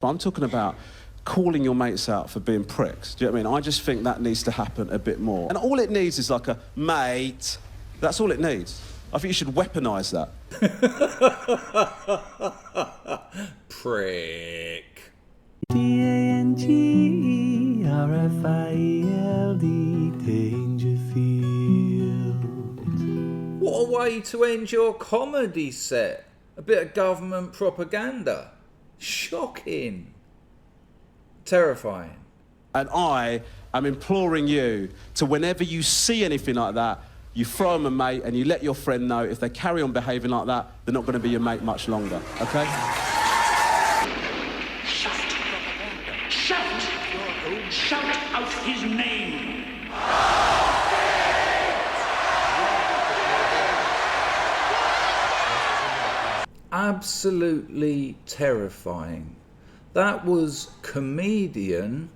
I'm talking about calling your mates out for being pricks. Do you know what I mean? I just think that needs to happen a bit more. And all it needs is like a mate. That's all it needs. I think you should weaponise that. Prick. DANGERFIELD, Dangerfield. What a way to end your comedy set. A bit of government propaganda. Shocking. Terrifying. And I am imploring you to, whenever you see anything like that, you throw them a mate and you let your friend know if they carry on behaving like that, they're not going to be your mate much longer, okay? Shout propaganda. Shout! Shout out his name. Absolutely terrifying. That was comedian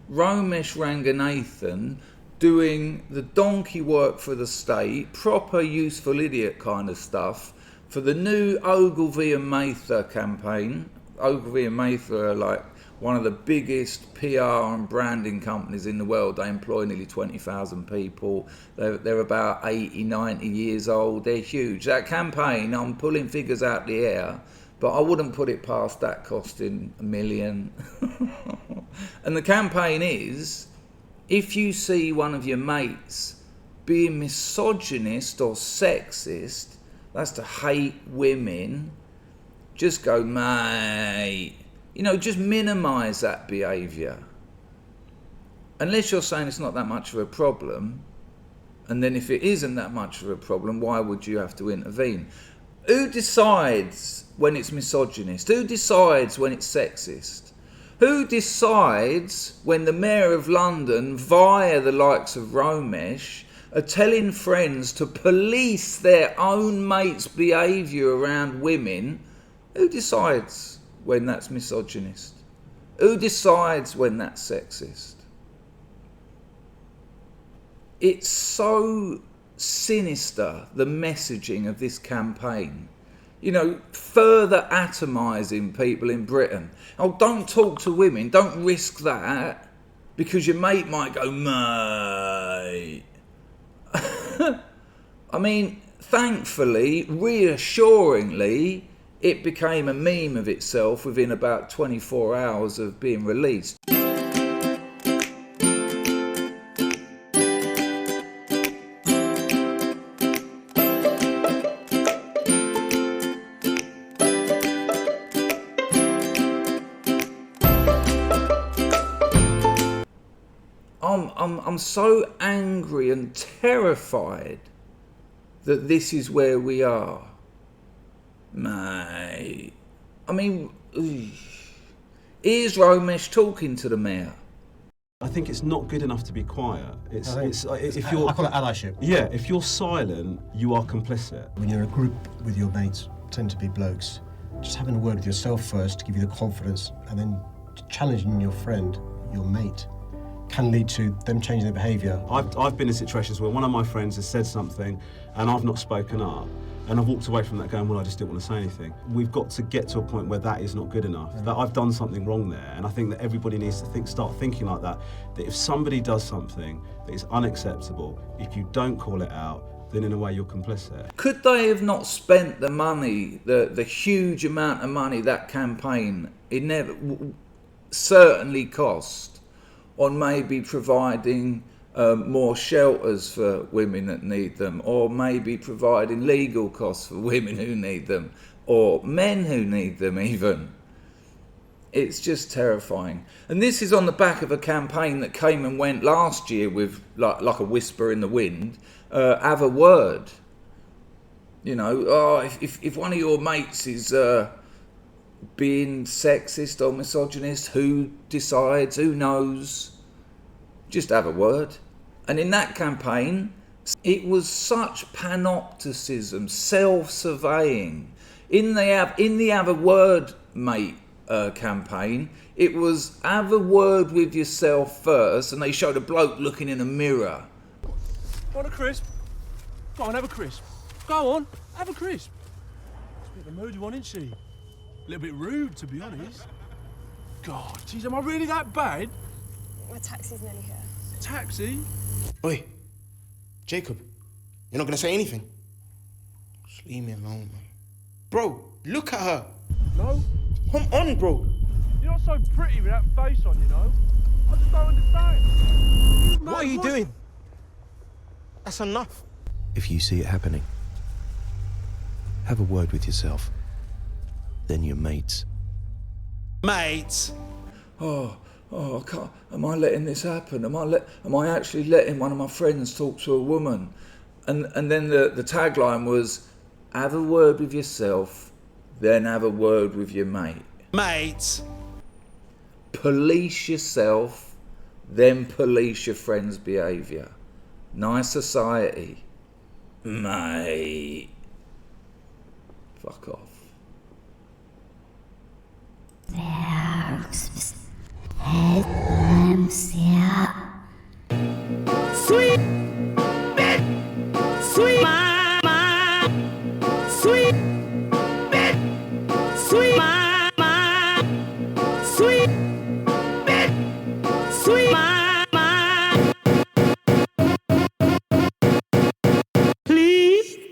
Romesh Ranganathan doing the donkey work for the state, proper useful idiot kind of stuff, for the new Ogilvy and MAAATE campaign. Ogilvy and MAAATE are like one of the biggest PR and branding companies in the world. They employ nearly 20,000 people. They're about 80, 90 years old. They're huge. That campaign, I'm pulling figures out the air, but I wouldn't put it past that costing $1 million. And the campaign is, if you see one of your mates being misogynist or sexist, that's to hate women, just go, mate. You know, just minimise that behaviour. Unless you're saying it's not that much of a problem, and then if it isn't that much of a problem, why would you have to intervene? Who decides when it's misogynist? Who decides when it's sexist? Who decides when the Mayor of London, via the likes of Romesh, are telling friends to police their own mates' behaviour around women? Who decides when that's misogynist? Who decides when that's sexist? It's so sinister, the messaging of this campaign. You know, further atomizing people in Britain. Oh, don't talk to women, don't risk that, because your mate might go, mate. I mean, thankfully, reassuringly, it became a meme of itself within about 24 hours of being released. I'm so angry and terrified that this is where we are. Mate. I mean, here's Romesh talking to the mayor. I think it's not good enough to be quiet. I call it allyship. Yeah, if you're silent, you are complicit. When you're in a group with your mates, tend to be blokes, just having a word with yourself first to give you the confidence, and then challenging your friend, your mate, can lead to them changing their behaviour. I've been in situations where one of my friends has said something and I've not spoken up, and I've walked away from that going, well, I just didn't want to say anything. We've got to get to a point where that is not good enough, that I've done something wrong there, and I think that everybody needs to start thinking like that if somebody does something that is unacceptable, if you don't call it out, then in a way you're complicit. Could they have not spent the money, the huge amount of money that campaign certainly cost, on maybe providing more shelters for women that need them, or maybe providing legal costs for women who need them, or men who need them even? It's just terrifying. And this is on the back of a campaign that came and went last year with, like a whisper in the wind, have a word. You know, if one of your mates is being sexist or misogynist, who decides, who knows? Just have a word. And in that campaign, it was such panopticism, self-surveying. In the have a word, mate campaign, it was have a word with yourself first, and they showed a bloke looking in a mirror. Want a crisp? Go on, have a crisp. Go on, have a crisp. It's a bit of a moody one, isn't she? A little bit rude, to be honest. God, geez, am I really that bad? My taxi's nearly here. Taxi? Oi, Jacob, you're not gonna say anything? Just leave me alone, man. Bro, look at her. No? Come on, bro. You're not so pretty with that face on, you know? I just don't understand. What are you doing? That's enough. If you see it happening, have a word with yourself. Then your mates. Mates! Oh, I can't. Am I letting this happen? Am I actually letting one of my friends talk to a woman? And then the tagline was, have a word with yourself, then have a word with your mate. Mates! Police yourself, then police your friend's behaviour. Nice society. Mate. Fuck off. Sweet bit, sweet mama, sweet bit, sweet mama, sweet bit, sweet mama.